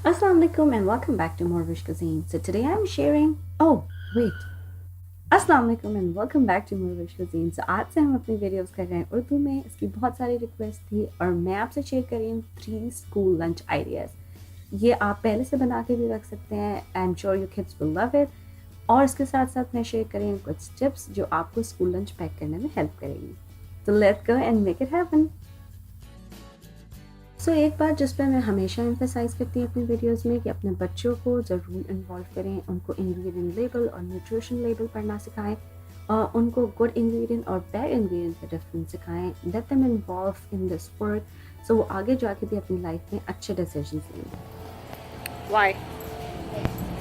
Assalamu alaikum and welcome back to morEwish cuisine. So today I'm sharing wait Assalamu alaikum and welcome back to morEwish cuisine. So आज से हम अपनी videos कर रहे हैं उर्दू में. इसकी बहुत सारी रिक्वेस्ट थी और मैं आपसे शेयर कर रही हूँ 3 स्कूल लंच आइडियाज़. ये आप पहले से बना के भी रख सकते हैं. I am sure your kids will love it. और इसके साथ साथ मैं शेयर कर रही हूँ कुछ टिप्स जो आपको स्कूल लंच पैक करने में हेल्प करेगी. तो let's go and make it happen. So एक बात जिस पर मैं हमेशा एम्फेसाइज करती हूँ अपनी वीडियोस में कि अपने बच्चों को ज़रूर इन्वॉल्व करें. उनको इंग्रेडिएंट लेबल और न्यूट्रिशन लेबल पढ़ना सिखाएं और उनको गुड इंग्रेडिएंट और बैड इंग्रेडिएंट का डिफरेंस सिखाएं. Let them involve in this work so वो आगे जाके भी अपनी लाइफ में अच्छे डिसीजंस लेंगे. Why? It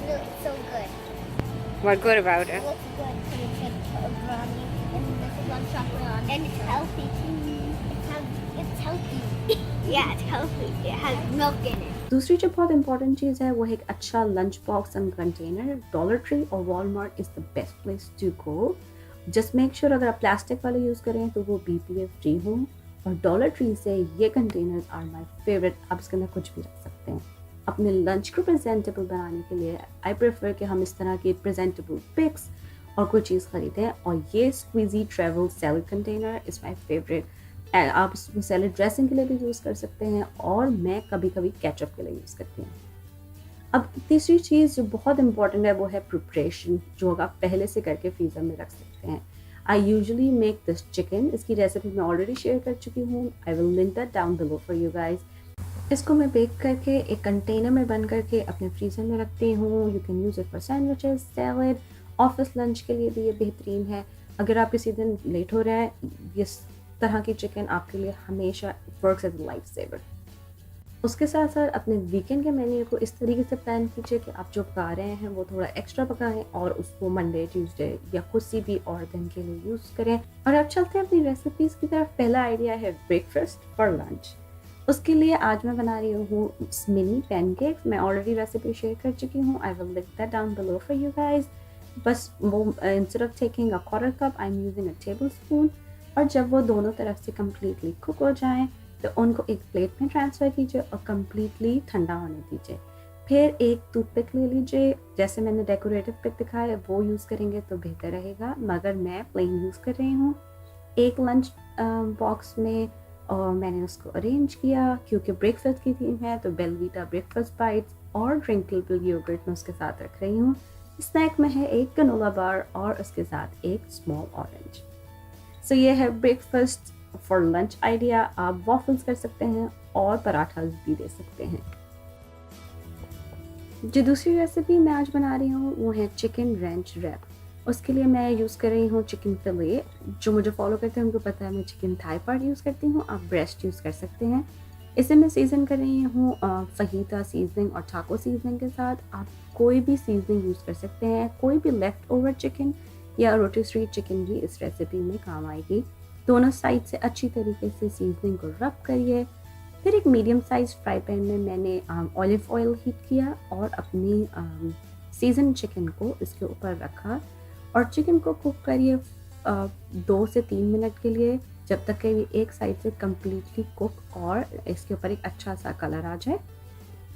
looks so good. What good about It it? looks good because it's like a brownie and this is on chocolate on. And it's healthy too. It's healthy. Yeah, it's healthy. It has milk in it. दूसरी जो बहुत important चीज़ है वो है एक अच्छा lunch box and container. Dollar tree और Walmart is the best place to go. Just make sure अगर आप प्लास्टिक वाले यूज़ करें तो वो BPA फ्री हों. और डॉलर ट्री से ये कंटेनर्स आर माई फेवरेट. आप इसके अंदर कुछ भी रख सकते हैं. अपने लंच को प्रेजेंटेबल बनाने के लिए आई प्रेफर कि हम इस तरह के प्रेजेंटेबल पिक्स और कोई चीज़ ख़रीदें. और ये squeezy travel salad container is my favourite. आप इसको सैलड ड्रेसिंग के लिए भी यूज़ कर सकते हैं और मैं कभी कभी केचप के लिए यूज़ करती हूँ. अब तीसरी चीज़ जो बहुत इंपॉर्टेंट है वो है प्रिपरेशन, जो आप पहले से करके फ्रीज़र में रख सकते हैं. I usually make this chicken. इसकी रेसिपी मैं ऑलरेडी शेयर कर चुकी हूँ. I will link that down below for you guys. इसको मैं बेक करके एक कंटेनर में बंद करके अपने फ्रीज़र में रखती हूँ. You can use it for sandwiches, salad. Office lunch के लिए भी ये बेहतरीन है. अगर आप किसी दिन लेट हो रहा है, इस तरह की चिकन आपके लिए हमेशा वर्क्स एज लाइफ सेवर. उसके साथ साथ अपने वीकेंड के मेन्यू को इस तरीके से प्लान कीजिए कि आप जो पका रहे हैं वो थोड़ा एक्स्ट्रा पकाएं और उसको मंडे, ट्यूसडे या किसी भी और दिन के लिए यूज़ करें. और अब चलते हैं अपनी रेसिपीज़ की तरफ. पहला आइडिया है ब्रेकफास्ट फॉर लंच. उसके लिए आज मैं बना रही हूँ मिनी पैनकेक्स. मैं ऑलरेडी रेसिपी शेयर कर चुकी हूँ. I will link that down below for you guys. बस वो instead of taking a quarter cup I am using a table spoon. और जब वो दोनों तरफ से कम्प्लीटली कुक हो जाएं तो उनको एक प्लेट में ट्रांसफ़र कीजिए और कम्प्लीटली ठंडा होने दीजिए. फिर एक टूथपिक ले लीजिए. जैसे मैंने डेकोरेटिव पिक दिखाया है वो यूज़ करेंगे तो बेहतर रहेगा, मगर मैं प्लेन यूज़ कर रही हूँ. एक लंच बॉक्स में और मैंने उसको अरेंज किया. क्योंकि ब्रेकफास्ट की थीम है तो बेलवीटा ब्रेकफास्ट बाइट्स और ड्रिंकेबल योगर्ट में उसके साथ रख रही हूँ. स्नैक में है एक कनोला बार और उसके साथ एक स्मॉल ऑरेंज. सो ये है ब्रेकफास्ट फॉर लंच आइडिया. आप वॉफल्स कर सकते हैं और पराठास भी दे सकते हैं. जो दूसरी रेसिपी मैं आज बना रही हूँ वो है चिकन रेंच रैप. उसके लिए मैं यूज़ कर रही हूँ चिकन फिले. जो मुझे फॉलो करते हैं उनको पता है मैं चिकन थाई पार्ट यूज़ करती हूँ. आप ब्रेस्ट यूज़ कर सकते हैं. इसे मैं सीज़न कर रही हूँ फहीता सीजनिंग और टाको सीजनिंग के साथ. आप कोई भी सीजनिंग यूज़ कर सकते हैं. कोई भी लेफ़्ट ओवर चिकन या रोटिसरी चिकन भी इस रेसिपी में काम आएगी. दोनों साइड से अच्छी तरीके से सीजनिंग को रब करिए. फिर एक मीडियम साइज फ्राई पैन में मैंने ऑलिव ऑयल हीट किया और अपनी सीजन चिकन को इसके ऊपर रखा और चिकन को कुक करिए 2 से 3 मिनट के लिए, जब तक कि एक साइड से कम्प्लीटली कुक और इसके ऊपर एक अच्छा सा कलर आ जाए.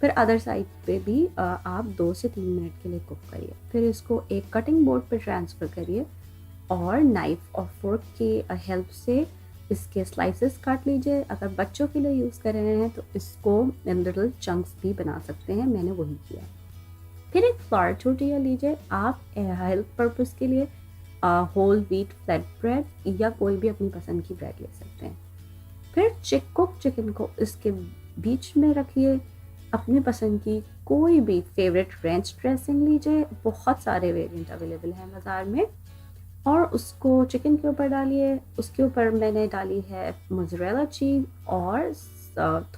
फिर अदर साइड पे भी आप 2 से 3 मिनट के लिए कुक करिए. फिर इसको एक कटिंग बोर्ड पे ट्रांसफ़र करिए और नाइफ़ और फोर्क की हेल्प से इसके स्लाइसेस काट लीजिए. अगर बच्चों के लिए यूज़ कर रहे हैं तो इसको लिटिल चंक्स भी बना सकते हैं. मैंने वही किया. फिर एक फ्लावर टोर्टिया लीजिए. आप हेल्थ पर्पस के लिए होल व्हीट फ्लैट ब्रेड या कोई भी अपनी पसंद की ब्रेड ले सकते हैं. फिर कुक चिकन को इसके बीच में रखिए. अपनी पसंद की कोई भी फेवरेट रेंच ड्रेसिंग लीजिए. बहुत सारे वेरिएंट अवेलेबल हैं बाज़ार में. और उसको चिकन के ऊपर डालिए. उसके ऊपर मैंने डाली है मोज़रेला चीज़ और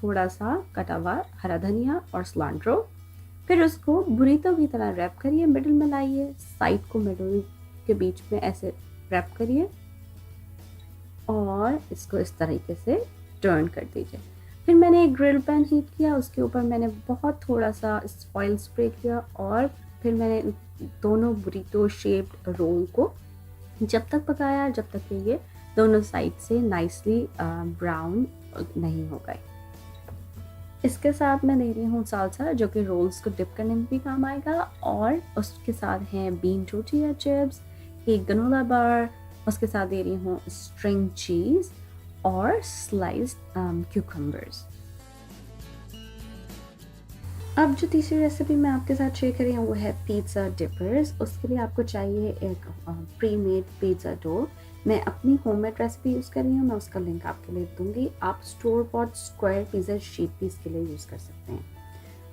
थोड़ा सा कटा हुआ हरा धनिया और सिलांट्रो. फिर उसको बुरीतो की तरह रैप करिए. मिडिल में लाइए. साइड को मिडिल के बीच में ऐसे रैप करिए और इसको इस तरीके से टर्न कर दीजिए. फिर मैंने एक ग्रिल पैन हीट किया. उसके ऊपर मैंने बहुत थोड़ा सा ऑयल स्प्रे किया और फिर मैंने दोनों बुरीतो शेप्ड रोल को जब तक पकाया जब तक कि ये दोनों साइड से नाइसली ब्राउन नहीं हो गए. इसके साथ मैं दे रही हूँ सालसा, जो कि रोल्स को डिप करने में भी काम आएगा, और उसके साथ हैं बीन टोर्टिया चिप्स, एक गनोला बार, उसके साथ दे रही हूँ स्ट्रिंग चीज़ और स्लाइस्ड क्यूकम्बर्स। अब जो तीसरी रेसिपी मैं आपके साथ शेयर कर रही हूँ वो है पिज़्ज़ा डिपर्स। उसके लिए आपको चाहिए एक प्री मेड पिज़्ज़ा डो। मैं अपनी होममेड रेसिपी यूज़ कर रही हूँ, मैं उसका लिंक आपके लिए दूंगी। आप store bot square pizza sheet भी इसके लिए यूज़ कर सकते हैं।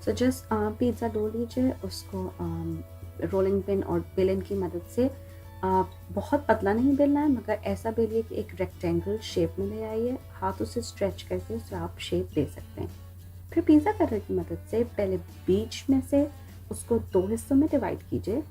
सो जस्ट पिज़्ज़ा डो लीजिए, उसको रोलिंग पिन और बेलन की मदद से बहुत पतला नहीं बेलना है, मगर ऐसा बेलिए कि एक रेक्टेंगल शेप में ले आइए। हाथों से स्ट्रेच करके उसे आप शेप दे सकते हैं। फिर पिज़्ज़ा कटर की मदद से पहले बीच में से उसको 2 हिस्सों में डिवाइड कीजिए।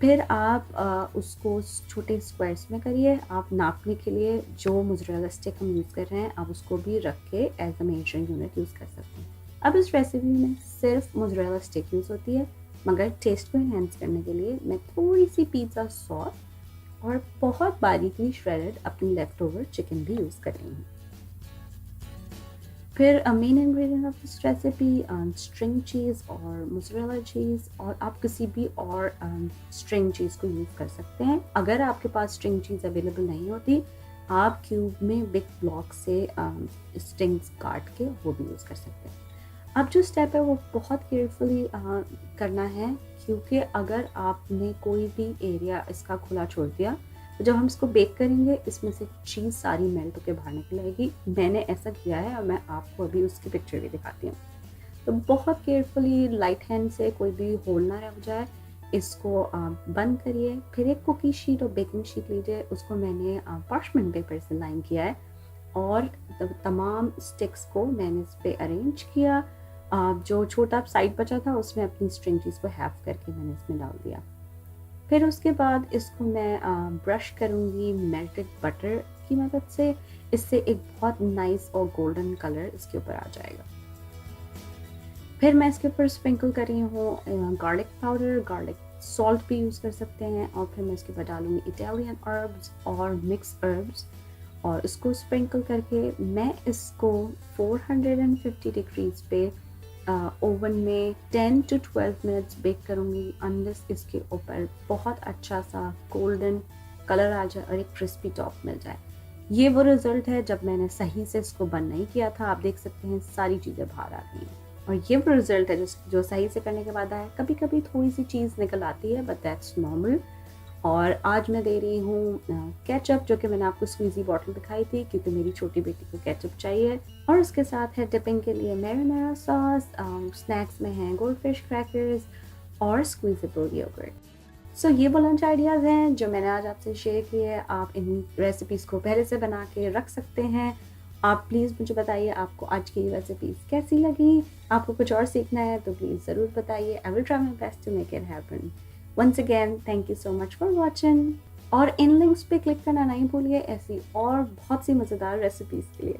फिर आप उसको छोटे स्क्वायर्स में करिए। आप नापने के लिए जो मोज़रेला स्टिक हम यूज़ कर रहे हैं, आप उसको भी रख के as a measuring unit use कर सकते हैं। अब इस रेसिपी में सिर्फ मोज़रेला स्टिक यूज़ होती है, मगर टेस्ट को इन्हेंस करने के लिए मैं थोड़ी सी पिज़्ज़ा सॉस और बहुत बारीकली श्रेडेड अपनी लेफ्ट ओवर चिकन भी यूज़ कर रही हूँ। फिर main ingredient of this recipe string cheese और मोज़रेला चीज़, और आप किसी भी और स्ट्रिंग चीज़ को यूज़ कर सकते हैं। अगर आपके पास स्ट्रिंग चीज़ अवेलेबल नहीं होती, आप क्यूब में बिग ब्लॉक से स्ट्रिंग्स काट के वो भी यूज़ कर सकते हैं। अब जो स्टेप है वो बहुत केयरफुली करना है, क्योंकि अगर आपने कोई भी एरिया इसका खुला छोड़ दिया तो जब हम इसको बेक करेंगे इसमें से चीज़ सारी मेल्ट होकर बाहर निकलेगी। मैंने ऐसा किया है और मैं आपको अभी उसकी पिक्चर भी दिखाती हूँ। तो बहुत केयरफुली लाइट हैंड से कोई भी होल ना रह जाए, इसको बंद करिए। फिर एक कुकी शीट और बेकिंग शीट लीजिए, उसको मैंने पार्चमेंट पेपर से लाइन किया है, और तमाम स्टिक्स को मैंने इस पर अरेंज किया। जो छोटा साइड बचा था उसमें अपनी स्ट्रिंग चीज़ को हैफ करके मैंने इसमें डाल दिया। फिर उसके बाद इसको मैं ब्रश करूँगी मेल्टेड बटर की मदद से। इससे एक बहुत नाइस और गोल्डन कलर इसके ऊपर आ जाएगा। फिर मैं इसके ऊपर स्प्रिंकल कर रही हूँ गार्लिक पाउडर, गार्लिक सॉल्ट भी यूज़ कर सकते हैं, और फिर मैं इसके ऊपर डालूँगी इटालियन हर्ब्स और मिक्स हर्ब्स, और इसको स्प्रिंकल करके मैं इसको 450 डिग्रीज पे ओवन में 10 to 12 मिनट्स बेक करूँगी, अनलेस इसके ऊपर बहुत अच्छा सा गोल्डन कलर आ जाए और एक क्रिस्पी टॉप मिल जाए। ये वो रिज़ल्ट है जब मैंने सही से इसको बंद नहीं किया था। आप देख सकते हैं सारी चीज़ें बाहर आ गई हैं, और ये वो रिज़ल्ट है जो सही से करने के बाद आया। कभी कभी थोड़ी सी चीज़ निकल आती है, बट दैट्स नॉर्मल। और आज मैं दे रही हूँ केचप, जो कि मैंने आपको स्क्वीज़ी बॉटल दिखाई थी, क्योंकि मेरी छोटी बेटी को केचप चाहिए। और उसके साथ है डिपिंग के लिए मैरिनेरा सॉस, स्नैक्स में हैं गोल्डफिश क्रैकर्स और स्क्वीजेबल योगर्ट। सो ये वो लंच आइडियाज़ हैं जो मैंने आज आपसे शेयर किए। आप इन रेसिपीज़ को पहले से बना के रख सकते हैं। आप प्लीज़ मुझे बताइए आपको आज की रेसिपीज़ कैसी लगी। आपको कुछ और सीखना है तो प्लीज़ ज़रूर बताइए। I will try my best to make it happen. Once again, thank you so much for watching. और इन लिंक्स पे क्लिक करना नहीं भूलिए ऐसी और बहुत सी मज़ेदार रेसिपीज़ के लिए।